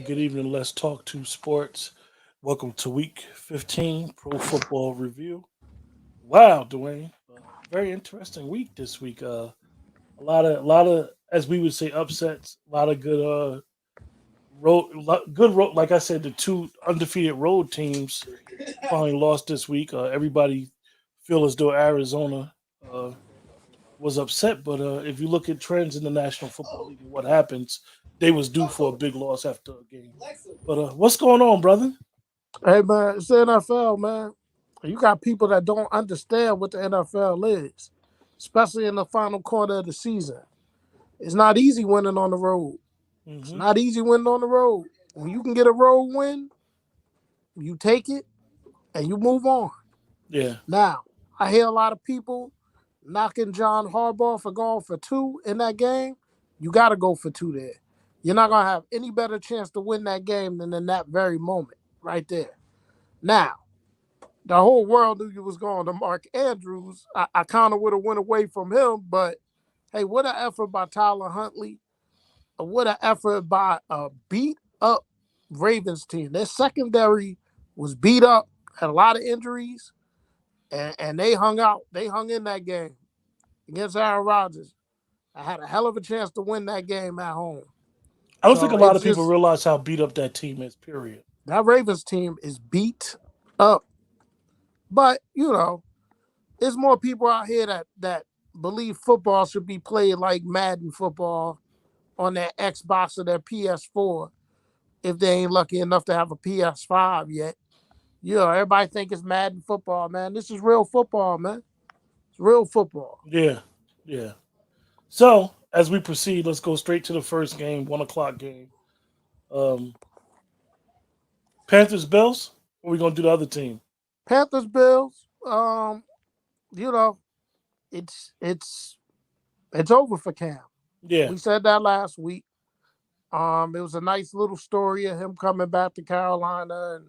good evening. Let's talk to sports. Welcome to week 15 Pro Football Review. Wow, Dwayne, very interesting week this week. A lot of, as we would say, upsets. A lot of good good road. Like I said, the two undefeated road teams finally lost this week. Everybody feel as though Arizona uh, was upset, but if you look at trends in the National Football League and what happens, they was due for a big loss after a game. But what's going on, brother? Hey man, it's the NFL, man. You got people that don't understand what the NFL is, especially in the final quarter of the season. It's not easy winning on the road. It's Hmm. not easy winning on the road. When you can get a road win, you take it and you move on. Yeah, Now, I hear a lot of people knocking John Harbaugh for going for two in that game. You got to go for two there. You're not going to have any better chance to win that game than in that very moment right there. Now, the whole world knew you was going to Mark Andrews. I kind of would have went away from him, but hey, what an effort by Tyler Huntley. What an effort by a beat up Ravens team. Their secondary was beat up, had a lot of injuries, and they hung out. They hung in that game against Aaron Rodgers. I had a hell of a chance to win that game at home. I don't think a So lot it's of people just realize how beat up that team is. Period. that Ravens team is beat up. But, there's more people out here that believe football should be played like Madden football on their Xbox or their PS4 if they ain't lucky enough to have a PS5 yet. Everybody think it's Madden football, man. This is real football, man. It's real football. Yeah, yeah. So as we proceed, let's go straight to the first game, 1 o'clock game. Um, Panthers Bills. Or we gonna do the other team? Panthers Bills. You know, it's it's over for Cam. Yeah, We said that last week. It was a nice little story of him coming back to Carolina and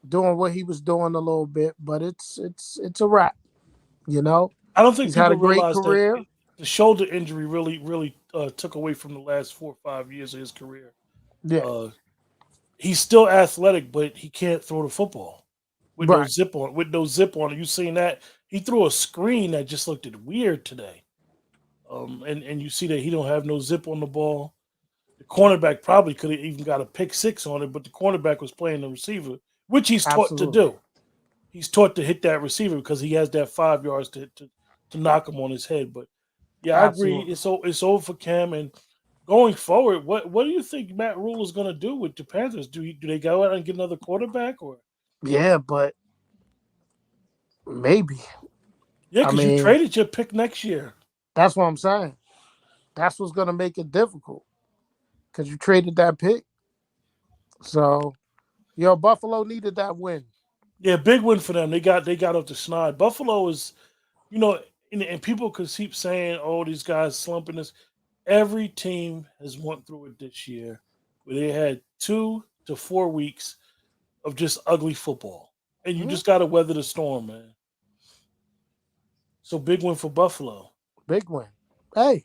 doing what he was doing a little bit, but it's a wrap. You know, I don't think he's had people a great realize that career. the shoulder injury really took away from the last 4 or 5 years of his career. Yeah, Uh, he's still athletic, but he can't throw the football with no right. zip on. With no zip on it, you seen that? He threw a screen that just looked weird today. And you see that he don't have no zip on the ball. The cornerback probably could have even got a pick six on it, but the cornerback was playing the receiver, which he's taught to Absolutely, do. He's taught to hit that receiver because he has that 5 yards to knock him on his head. But yeah, I agree. absolutely. It's over for Cam. And going forward, what do you think Matt Rule is going to do with the Panthers? Do they go out and get another quarterback or? Yeah, but maybe. Yeah, I because you mean, traded your pick next year. that's what I'm saying. That's what's gonna make it difficult because you traded that pick. So, Buffalo needed that win. Yeah, big win for them. They got up to Schneid. Buffalo is, you know, and people could keep saying, "Oh, these guys slumping this." Every team has went through it this year, where they had 2 to 4 weeks of just ugly football, and you Mhm. just got to weather the storm, man. So big win for Buffalo. Big win. Hey,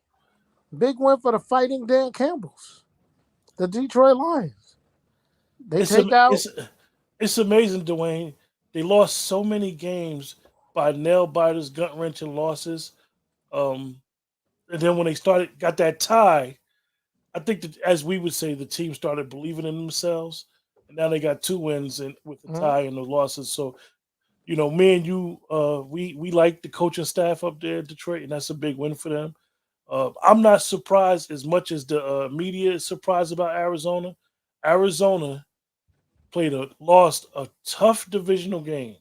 big win for the Fighting Dan Campbells, the Detroit Lions. They It's take am- out. it's amazing, Dwayne. They lost so many games by nail biters, gut wrenching losses. Um, and then when they started got that tie, I think that as we would say, the team started believing in themselves. And now they got 2 wins and with the Mhm. tie and the losses. So me and you, we like the coaching staff up there in Detroit, and that's a big win for them. I'm not surprised as much as the media is surprised about Arizona. Arizona lost a tough divisional game,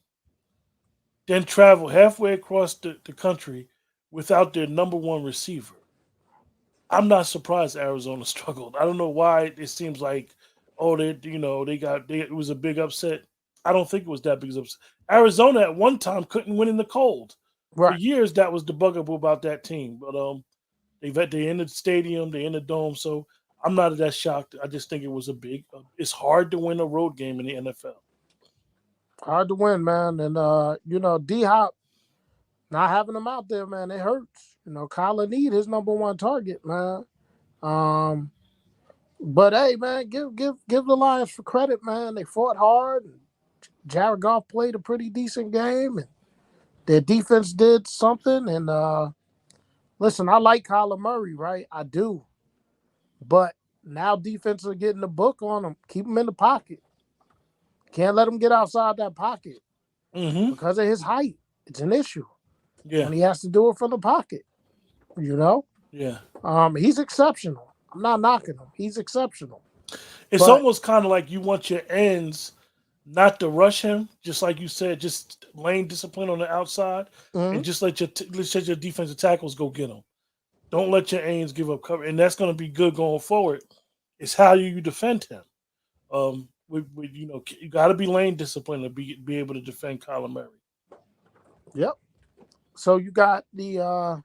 then traveled halfway across the country without their number one receiver. I'm not surprised Arizona struggled. I don't know why it seems like, oh, it was a big upset. I don't think it was that big of upset. Arizona at one time couldn't win in the cold. For Right. years, that was the bugaboo about that team. But they in the stadium, they in the dome, so I'm not that shocked. I just think it was a big. It's hard to win a road game in the NFL. Hard to win, man. And D Hop not having him out there, man, it hurts. Kyler Need his number one target, man. Um, But hey, man, give the Lions for credit, man. They fought hard. And Jared Goff played a pretty decent game, and their defense did something. And listen, I like Kyler Murray, right? I do. But now defenses are getting the book on him. Keep him in the pocket. Can't let him get outside that pocket Mm-hmm. because of his height. It's an issue Yeah. when he has to do it from the pocket. You know, Yeah. he's exceptional. I'm not knocking him. He's exceptional. It's But almost kind of like you want your ends not to rush him, just like you said, just lane discipline on the outside, and mhm, just let your defensive tackles go get him. Don't let your ends give up cover, and that's going to be good going forward. It's how you defend him. You got to be lane disciplined to be able to defend Kyler Murray. yep. So you got the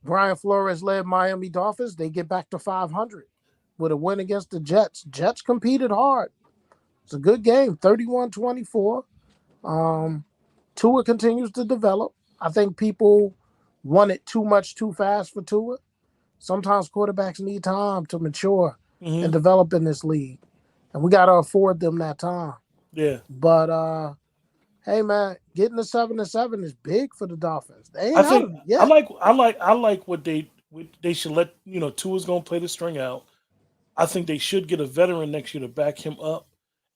Brian Flores led Miami Dolphins. They get back to 500 with a win against the Jets. Jets competed hard. It's a good game, 31-24. Tua continues to develop. I think people want it too much too fast for Tua. Sometimes quarterbacks need time to mature and Hmm. develop in this league. And we got to afford them that time. Yeah, But hey man, getting to 7-7 is big for the Dolphins. They I ain't out think of it I yet. like I like I like what they should let Tua's going to play the string out. I think they should get a veteran next year to back him up,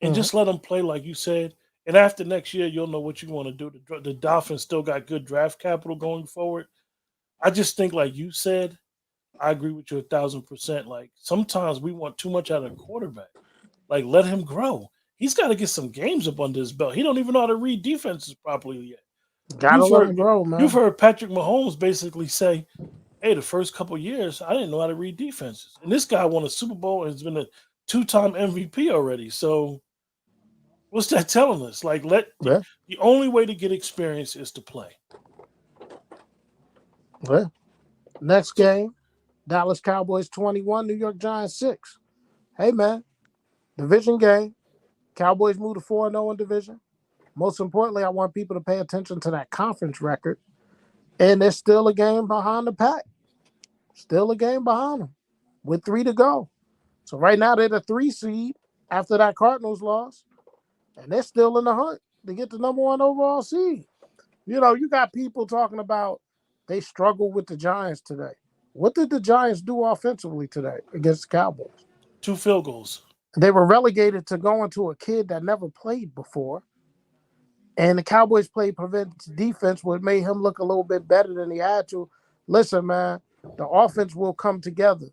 and Mhm. just let him play like you said. And after next year, you'll know what you want to do. The Dolphins still got good draft capital going forward. I just think, like you said, I agree with you 1,000%. Like sometimes we want too much out of a quarterback. Like let him grow. He's got to get some games up under his belt. He don't even know how to read defenses properly yet. Gotta You've let heard them grow, you've man. heard Patrick Mahomes basically say, "Hey, the first couple years, I didn't know how to read defenses." And this guy won a Super Bowl and has been a two-time MVP already. So what's that telling us? Like, Yeah, the only way to get experience is to play. yeah. Next So game, Dallas Cowboys 21, New York Giants 6. Hey man, division game. Cowboys move to 4-0 in division. Most importantly, I want people to pay attention to that conference record. And there's still a game behind the pack. Still a game behind them with 3 to go. So right now they're the 3 seed after that Cardinals loss. And they're still in the hunt to get the number 1 overall seed. You know, you got people talking about they struggled with the Giants today. What did the Giants do offensively today against the Cowboys? two field goals. They were relegated to going to a kid that never played before. And the Cowboys played prevent defense, what made him look a little bit better than he had to. Listen, man, the offense will come together.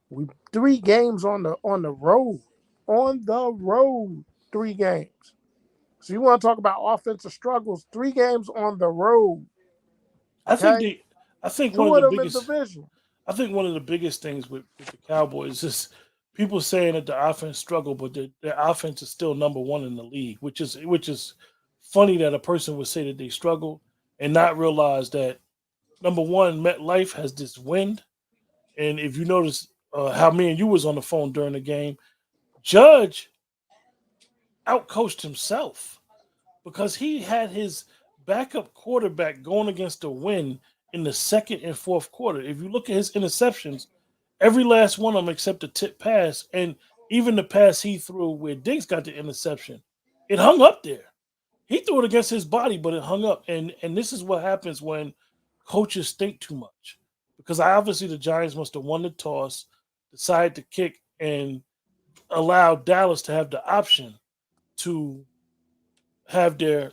We 3 games on the road. On the road, 3 games. So you want to talk about offensive struggles? 3 games on the road. I think Okay, they. I think one 2 of of the them in biggest. division. I think one of the biggest things with the Cowboys is people saying that the offense struggled, but their offense is still number one in the league, which is funny that a person would say that they struggle and not realize that number one, MetLife has this wind, and if you notice how me and you was on the phone during the game, Judge outcoached himself because he had his backup quarterback going against the wind in the second and fourth quarter. If you look at his interceptions, every last one of them except the tip pass, and even the pass he threw where Diggs got the interception, it hung up there. He threw it against his body, but it hung up. And this is what happens when coaches think too much. Because obviously the Giants must have won the toss, decided to kick, and allow Dallas to have the option to have their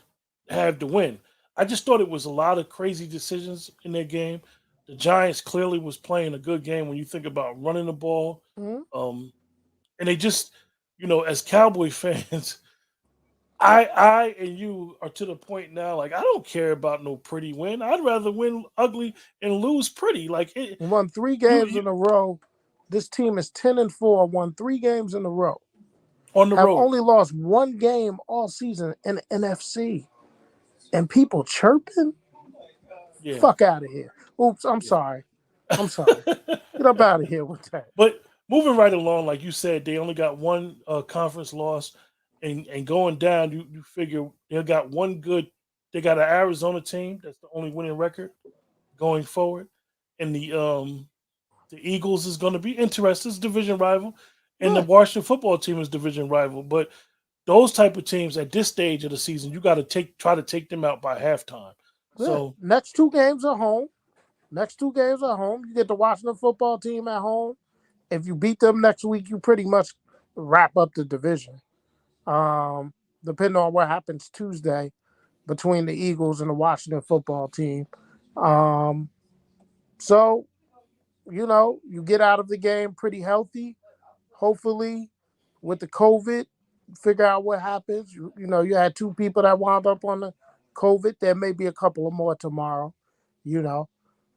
have the win. I just thought it was a lot of crazy decisions in their game. The Giants clearly was playing a good game when you think about running the ball. Mhm. Um, and they just, as Cowboy fans, I and you are to the point now. Like I don't care about no pretty win. I'd rather win ugly and lose pretty. Like Won 3 you games in a row. This team is 10-4. Won 3 games in a row. on the Have road. only lost 1 game all season in the NFC. And people chirping? Yeah, Fuck out of here. Oops, I'm yeah. sorry. I'm sorry. Get up out of here with that. But moving right along, like you said, they only got one conference loss, and going down, you figure they got one good. They got an Arizona team that's the only winning record going forward, and The Eagles is going to be interesting. It's a division rival, and the Yeah, Washington football team is division rival. But those type of teams at this stage of the season, you got to try to take them out by halftime. yeah. So Next two games are home. Next two games are home. You get the Washington football team at home. If you beat them next week, you pretty much wrap up the division. Um, Depending on what happens Tuesday between the Eagles and the Washington football team. Um, so, you get out of the game pretty healthy. Hopefully, with the COVID, figure out what happens. You had two people that wound up on the COVID. There may be a couple of more tomorrow, you know.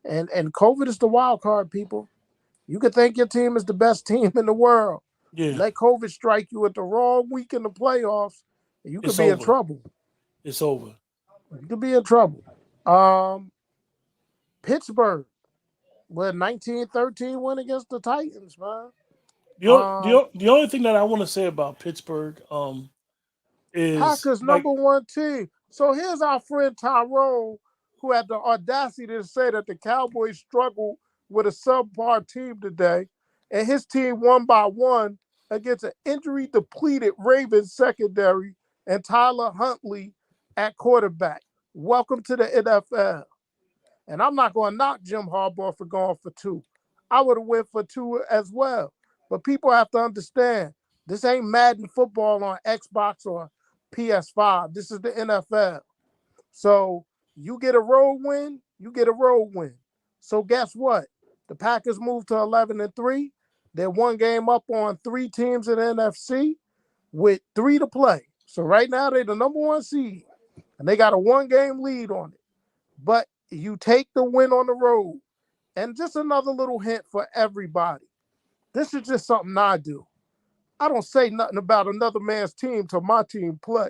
And COVID is the wild card, people. You could think your team is the best team in the world. yeah, Let COVID strike you at the wrong week in the playoffs, and you could it's be in over. trouble. It's over. You could be in trouble. Um, Pittsburgh with 19-13 win against the Titans, man. Um, The only thing that I want to say about Pittsburgh is Packers like, #1 team. So here's our friend Tyrone, who had the audacity to say that the Cowboys struggled with a subpar team today, and his team won by one against an injury-depleted Ravens secondary and Tyler Huntley at quarterback. Welcome to the NFL. And I'm not going to knock Jim Harbaugh for going for two. I would have went for two as well. But people have to understand, this ain't Madden football on Xbox or PS5. This is the NFL. So you get a road win, you get a road win. So guess what? The Packers moved to 11-3. They're one game up on three teams in the NFC with three to play. So right now they're the #1 seed, and they got a one-game lead on it. But you take the win on the road. And just another little hint for everybody. This is just something I do. I don't say nothing about another man's team till my team play.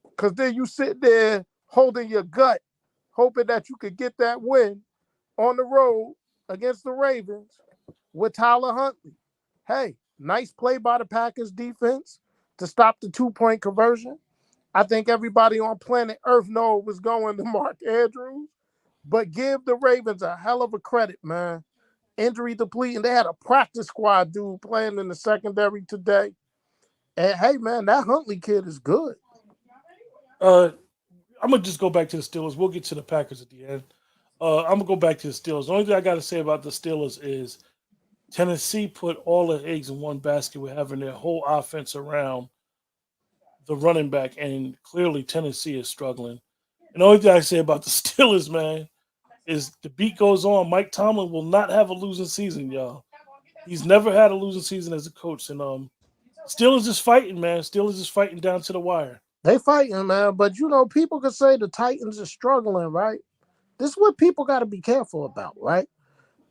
Because then you sit there holding your gut, hoping that you could get that win on the road against the Ravens with Tyler Huntley. Hey, nice play by the Packers defense to stop the 2-point conversion. I think everybody on planet Earth knows it was going to Mark Andrews. But give the Ravens a hell of a credit, man. Injury depleting. They had a practice squad dude playing in the secondary today. And hey, man, that Huntley kid is good. uh, I'm gonna just go back to the Steelers. We'll get to the Packers at the end. I'm gonna go back to the Steelers. The only thing I got to say about the Steelers is Tennessee put all their eggs in one basket with having their whole offense around the running back, and clearly Tennessee is struggling. And the only thing I say about the Steelers, man, is the beat goes on. Mike Tomlin will not have a losing season, y'all. He's never had a losing season as a coach, and Steelers is fighting, man. Steelers is fighting down to the wire. They fighting, man. But people could say the Titans are struggling, right? This is what people got to be careful about, right?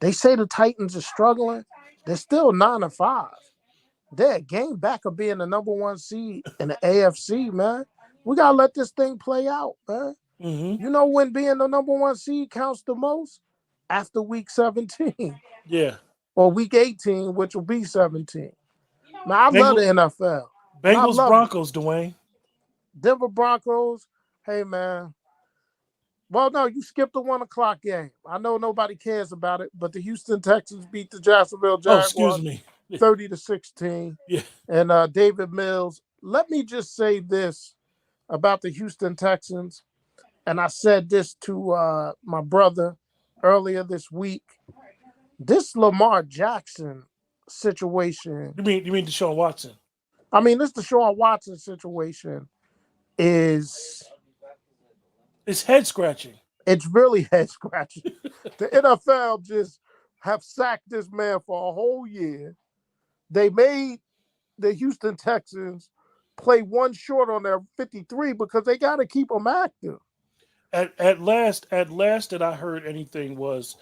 They say the Titans are struggling. They're still 9-5. They're a game back of being the #1 seed in the AFC, man. We gotta let this thing play out, man. Hmm. You know when being the #1 seed counts the most? After week 17 Yeah, or week 18, which will be 17. Man, I love the Bengal, NFL. I Bengals, love it. Broncos, Dwayne. Denver Broncos, hey, man. Well, no, you skipped the 1 o'clock game. I know nobody cares about it, but the Houston Texans beat the Jacksonville Oh, excuse Jaguars me. 30-16. Yeah, And David Mills, let me just say this about the Houston Texans. And I said this to my brother earlier this week. This Lamar Jackson situation, you mean Deshaun Watson? I mean, this Deshaun Watson situation is, It's head scratching. it's really head scratching. The NFL just have sacked this man for a whole year. They made the Houston Texans play one short on their 53 because they got to keep them active. At last that I heard anything was,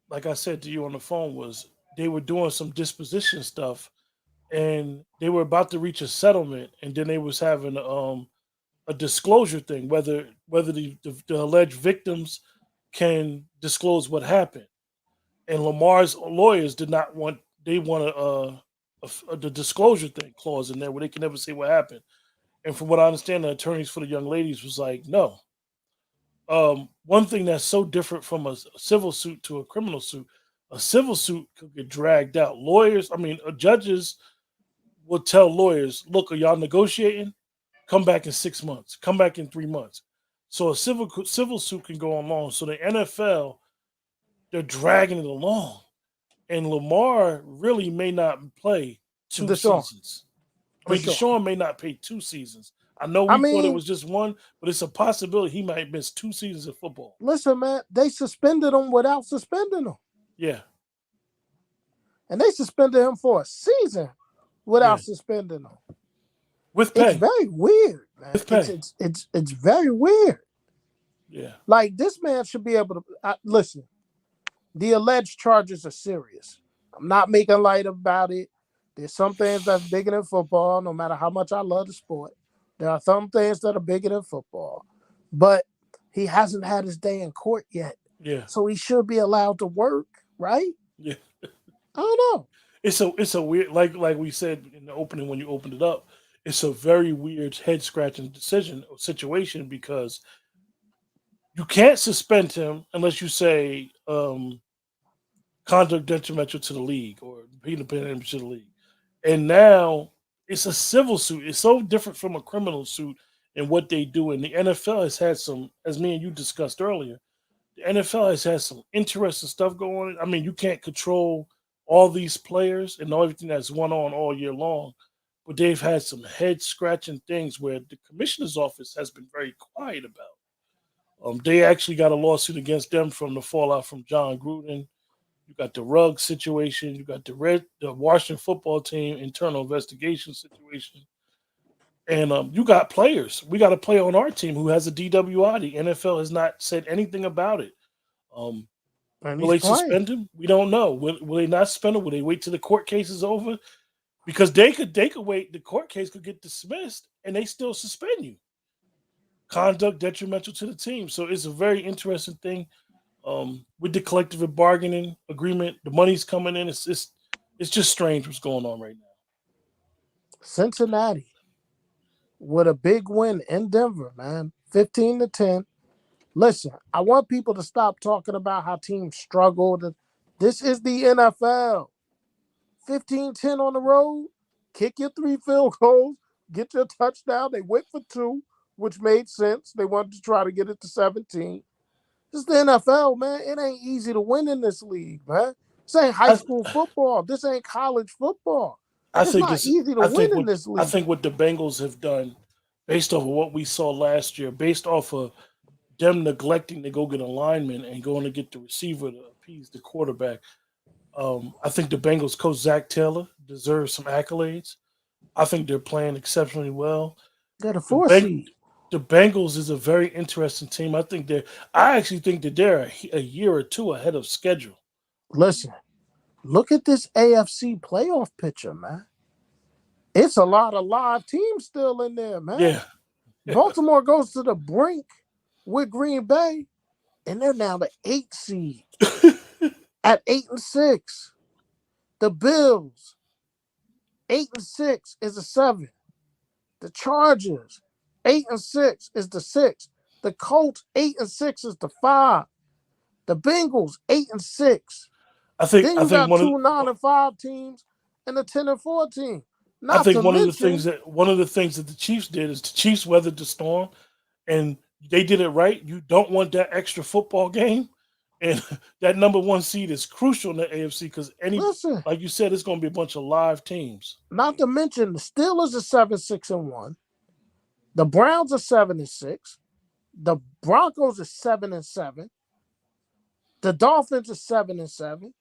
like I said to you on the phone, was they were doing some disposition stuff, and they were about to reach a settlement, and then they was having a disclosure thing, whether the alleged victims can disclose what happened. And Lamar's lawyers did not want, they want the disclosure thing clause in there where they can never say what happened. And from what I understand, the attorneys for the young ladies was like, no. One thing that's so different from a civil suit to a criminal suit, A civil suit could get dragged out. Lawyers, judges will tell lawyers, look, are y'all negotiating? Come back in 6 months. Come back in 3 months. So a civil suit can go on long. So the NFL, they're dragging it along. And Lamar really may not play two Deshaun, seasons. Deshaun. Deshaun may not play 2 seasons. I know I we thought it mean, was just one, but it's a possibility he might miss 2 seasons of football. listen, man, they suspended him without suspending him. Yeah. And they suspended him for a season without suspending him. With It's pay. very weird, man. With pay. It's very weird. Yeah. Like, this man should be able to listen. The alleged charges are serious. I'm not making light about it. There's some things that's bigger than football, no matter how much I love the sport. There are some things that are bigger than football. But he hasn't had his day in court yet. Yeah. So he should be allowed to work, right? Yeah. I don't know. It's a weird, like we said in the opening when you opened it up, it's a very weird head scratching situation because you can't suspend him unless you say conduct detrimental to the league or independent to the league. And now it's a civil suit. It's so different from a criminal suit and what they do. And the NFL has had some, as me and you discussed earlier, the NFL has had some interesting stuff going on. I mean, you can't control all these players and everything that's went on all year long, but they've had some head scratching things where the commissioner's office has been very quiet about. They actually got a lawsuit against them from the fallout from John Gruden. You got the rug situation. You got the Washington football team internal investigation situation, and you got players. We got a player on our team who has a DWI. The NFL has not said anything about it. And Will they he's playing. suspend him? We don't know. Will they not suspend him? Will they wait till the court case is over? Because they could wait. The court case could get dismissed, and they still suspend you. Conduct detrimental to the team. So it's a very interesting thing. With the collective bargaining agreement, the money's coming in. It's just strange what's going on right now. Cincinnati with a big win in Denver, man. 15-10. Listen, I want people to stop talking about how teams struggled. This is the NFL. 15-10 on the road. Kick your 3 field goals. Get your touchdown. They went for 2, which made sense. They wanted to try to get it to 17. This is the NFL, man. It ain't easy to win in this league, man. This ain't high school football. This ain't college football. It's not easy to win in this league. I think what the Bengals have done, based off of what we saw last year, based off of them neglecting to go get a lineman and going to get the receiver to appease the quarterback, I think the Bengals coach Zach Taylor deserves some accolades. I think they're playing exceptionally well. They're the 4 seed. The Bengals is a very interesting team. I actually think that they're a year or two ahead of schedule. Listen, look at this AFC playoff picture, man. It's a lot of live teams still in there, man. Yeah. Baltimore goes to the brink with Green Bay, and they're now the 8th seed at 8-6. The Bills, 8-6 is the 7th. The Chargers, 8-6 is the 6th. The Colts, 8-6 is the 5. The Bengals, 8-6. Then you got 2 9-5 teams and a 10-4 team. I think one of the things that the Chiefs did is the Chiefs weathered the storm, and they did it right. You don't want that extra football game, and that number 1 seed is crucial in the AFC because like you said, it's going to be a bunch of live teams. Not to mention the Steelers are 7-6-1, the Browns are 7-6, the Broncos are 7-7, the Dolphins are 7-7,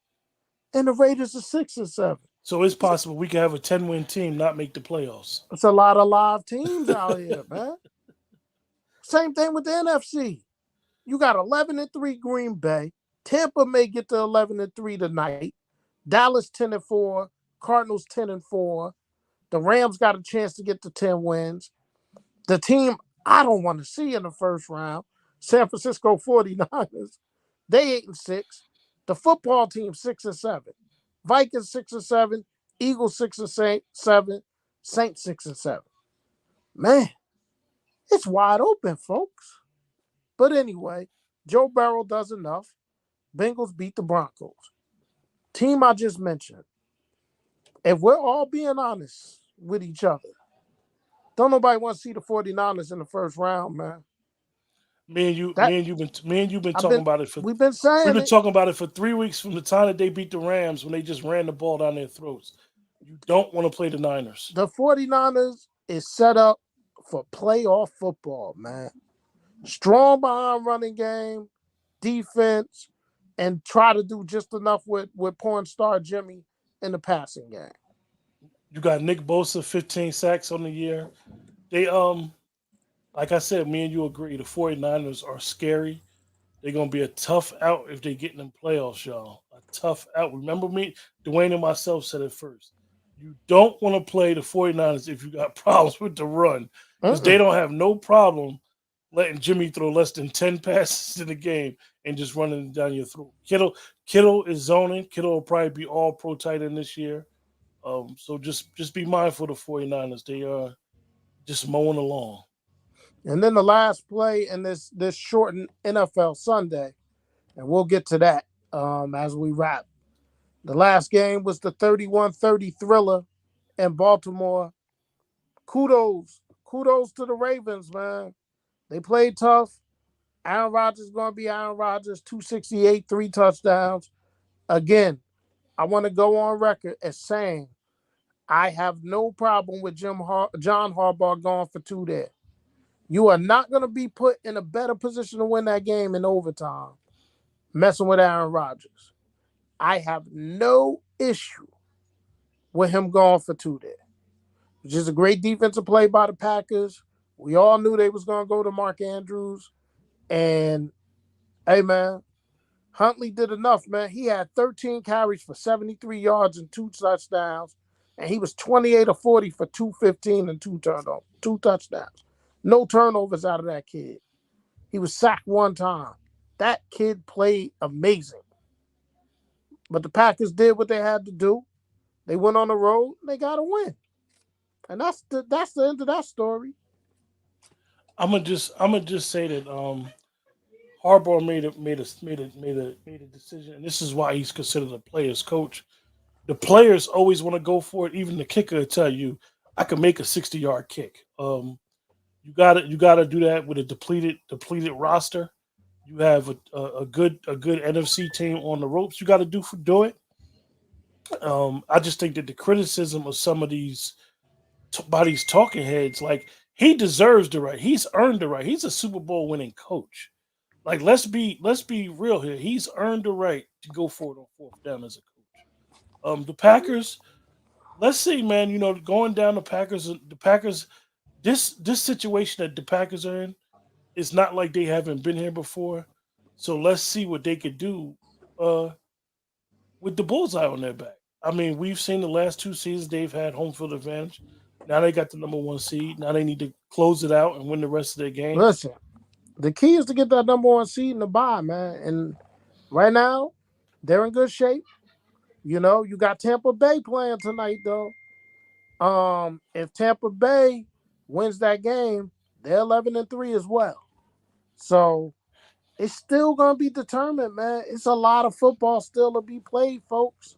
and the Raiders are 6-7. So it's possible we could have a 10-win team not make the playoffs. It's a lot of live teams out here, man. Same thing with the NFC. You got 11-3 Green Bay. Tampa may get to 11-3 tonight. Dallas 10-4. Cardinals 10-4. The Rams got a chance to get to 10 wins. The team I don't want to see in the first round, San Francisco 49ers, they 8-6. The football team 6-7. Vikings 6-7, Eagles 6-7, Saints 6-7. Man, it's wide open, folks. But anyway, Joe Burrow does enough. Bengals beat the Broncos. team I just mentioned, if we're all being honest with each other, don't nobody want to see the 49ers in the first round, man. That Me and you've been I've talking been about it for. we've been We've saying been it. talking about it for 3 weeks from the time that they beat the Rams when they just ran the ball down their throats. You don't want to play the Niners. The 49ers is set up for playoff football, man. Strong behind running game, defense, and try to do just enough with porn star Jimmy in the passing game. You got Nick Bosa, 15 sacks on the year. They like I said, me and you agree. The 49ers are scary. They're gonna be a tough out if they get in the playoffs, y'all. A tough out. Remember me, Dwayne and myself said it first. You don't want to play the 49ers if you got problems with the run. Because they Mm-mm. don't have no problem letting Jimmy throw less than 10 passes in the game and just running it down your throat. Kittle is zoning. Kittle will probably be all pro tight end this year. So just be mindful of the 49ers. They are just mowing along. And then the last play in this shortened NFL Sunday, and we'll get to that as we wrap. The last game was the 31-30 thriller in Baltimore. Kudos to the Ravens, man. They played tough. Aaron Rodgers is going to be Aaron Rodgers, 268, 3 touchdowns. Again, I want to go on record as saying I have no problem with John Harbaugh going for 2 there. You are not going to be put in a better position to win that game in overtime messing with Aaron Rodgers. I have no issue with him going for 2 there. Which is a great defensive play by the Packers. We all knew they was going to go to Mark Andrews. And, hey, man, Huntley did enough, man. He had 13 carries for 73 yards and 2 touchdowns. And he was 28 of 40 for 215 and 2 touchdowns. No turnovers out of that kid. He was sacked 1 time. That kid played amazing. But the Packers did what they had to do. They went on the road. They got to win. And that's the end of that story. I'm gonna just say that Harbaugh made a decision, and this is why he's considered a player's coach. The players always want to go for it. Even the kicker will tell you, I can make a 60-yard kick. You gotta do that with a depleted roster. You have a good NFC team on the ropes. You got to do it. I just think that the criticism of some of these by these talking heads, like he deserves the right. He's earned the right. He's a Super Bowl winning coach. Like let's be real here. He's earned the right to go for it on fourth down as a coach. The Packers. Let's see, man. Going down the Packers. This situation that the Packers are in, it's not like they haven't been here before. So let's see what they could do uh, with the bullseye on their back. I mean, we've seen the last 2 seasons they've had home field advantage. Now they got the number 1 seed. Now they need to close it out and win the rest of their games. Listen, the key is to get that number 1 seed in the bye, man. And right now, they're in good shape. You got Tampa Bay playing tonight, though. If Tampa Bay wins that game, they're 11-3 as well. So it's still gonna be determined, man. It's a lot of football still to be played, folks.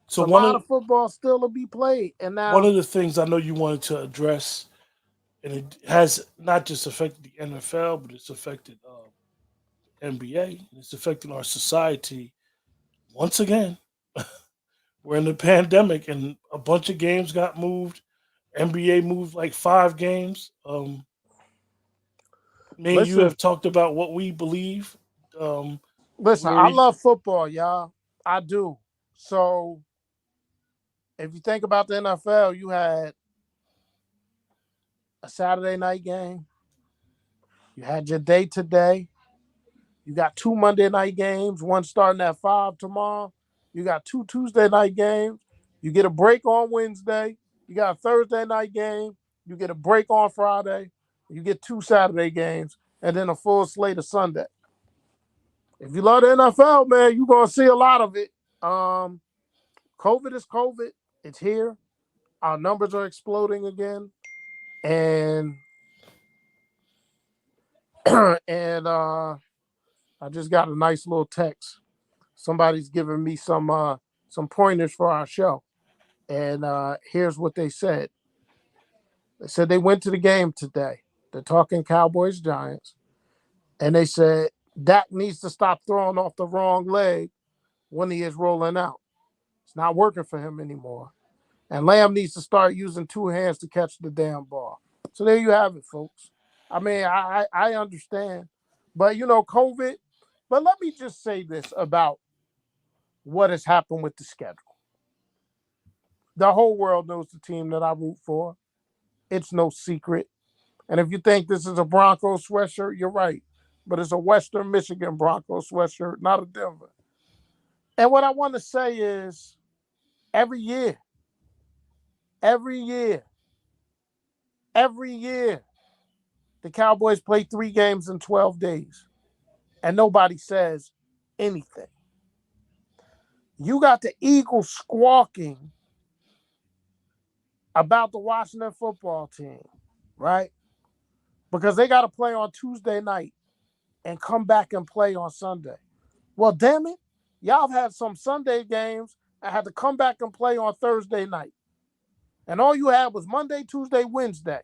It's So a lot of football still to be played. And one now, of the things I know you wanted to address, and it has not just affected the NFL, but it's affected NBA. It's affecting our society. Once again, we're in the pandemic, and a bunch of games got moved. NBA moved like 5 games. Me and you listen, have talked about what we believe. Where I we love football, y'all. I do. So if you think about the NFL, you had a Saturday night game. You had your day today. You got 2 Monday night games, one starting at 5 tomorrow. You got 2 Tuesday night games. You get a break on Wednesday. You got a Thursday night game. You get a break on Friday. You get 2 Saturday games, and then a full slate of Sunday. If you love the NFL, man, you're going to see a lot of it. COVID is COVID. It's here. Our numbers are exploding again. And and I just got a nice little text. Somebody's giving me some some pointers for our show. And here's what they said. They said they went to the game today. They're talking Cowboys Giants. And they said Dak needs to stop throwing off the wrong leg when he is rolling out. It's not working for him anymore. And Lamb needs to start using two hands to catch the damn ball. So there you have it, folks. I mean, I understand. But, COVID. But let me just say this about what has happened with the schedule. The whole world knows the team that I root for. It's no secret. And if you think this is a Broncos sweatshirt, you're right. But it's a Western Michigan Broncos sweatshirt, not a Denver. And what I want to say is every year, the Cowboys play 3 games in 12 days. And nobody says anything. You got the Eagles squawking about the Washington football team, right? Because they got to play on Tuesday night and come back and play on Sunday. Well, damn it, y'all have had some Sunday games and had to come back and play on Thursday night. And all you had was Monday, Tuesday, Wednesday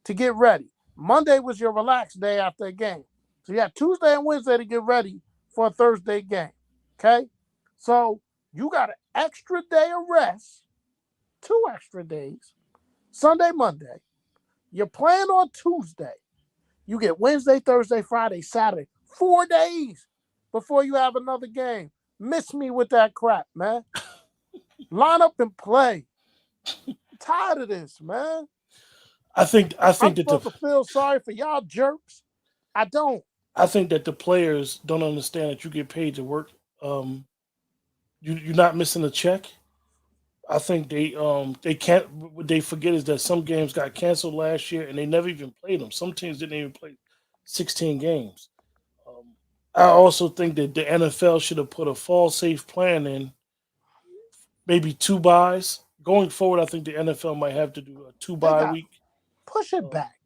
to get ready. Monday was your relaxed day after a game. So you had Tuesday and Wednesday to get ready for a Thursday game, okay? So you got an extra day of rest, 2 extra days, Sunday, Monday. You're playing on Tuesday. You get Wednesday, Thursday, Friday, Saturday, 4 days before you have another game. Miss me with that crap, man. Line up and play. I'm tired of this, man. I think I'm that supposed to feel sorry for y'all jerks. I don't. I think that the players don't understand that you get paid to work. You're not missing a check. I think they can't. What they forget is that some games got canceled last year and they never even played them. Some teams didn't even play 16 games. Um, I also think that the NFL should have put a fall safe plan in, maybe 2 buys going forward. I think the NFL might have to do a 2 bye week. Push it back.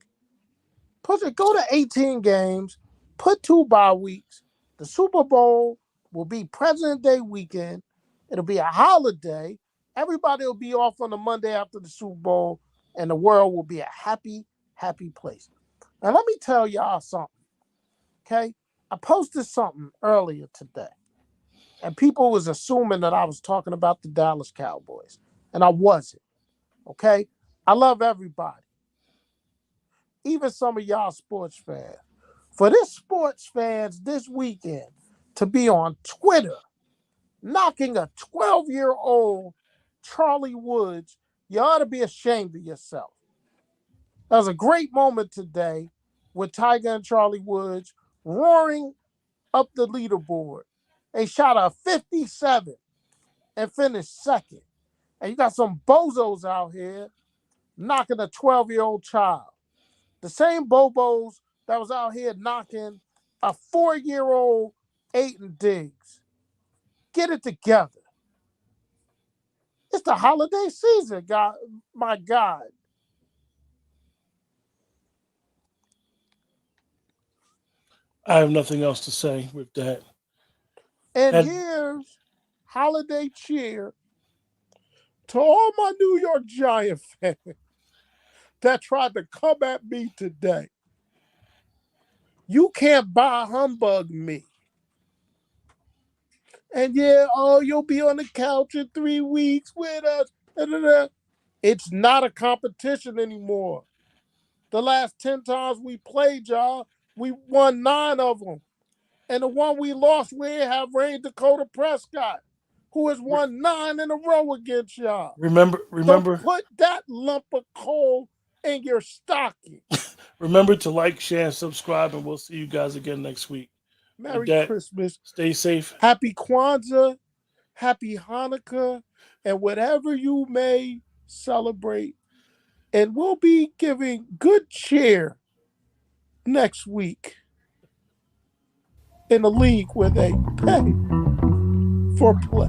Go to 18 games. Put 2 bye weeks. The Super Bowl will be President's Day weekend. It'll be a holiday. Everybody will be off on the Monday after the Super Bowl, and the world will be a happy, happy place. Now, let me tell y'all something, okay? I posted something earlier today, and people was assuming that I was talking about the Dallas Cowboys, and I wasn't, okay? I love everybody, even some of y'all sports fans. For this sports fans this weekend to be on Twitter knocking a 12-year-old Charlie Woods, you ought to be ashamed of yourself. That was a great moment today with Tiger and Charlie Woods roaring up the leaderboard. They shot a 57 and finished second. And you got some bozos out here knocking a 12-year-old child. The same bobos that was out here knocking a 4-year-old Aiden Diggs. Get it together. It's the holiday season, God. My God. I have nothing else to say with that. And here's holiday cheer to all my New York Giant fans that tried to come at me today. You can't buy humbug me. And you'll be on the couch in 3 weeks with us. It's not a competition anymore. The last 10 times we played, y'all, we won 9 of them. And the one we lost, we have Ray Dakota Prescott, who has won 9 in a row against y'all. Remember. So put that lump of coal in your stocking. Remember to like, share, and subscribe, and we'll see you guys again next week. Merry Christmas. Stay safe. Happy Kwanzaa. Happy Hanukkah. And whatever you may celebrate. And we'll be giving good cheer next week in the league where they pay for play.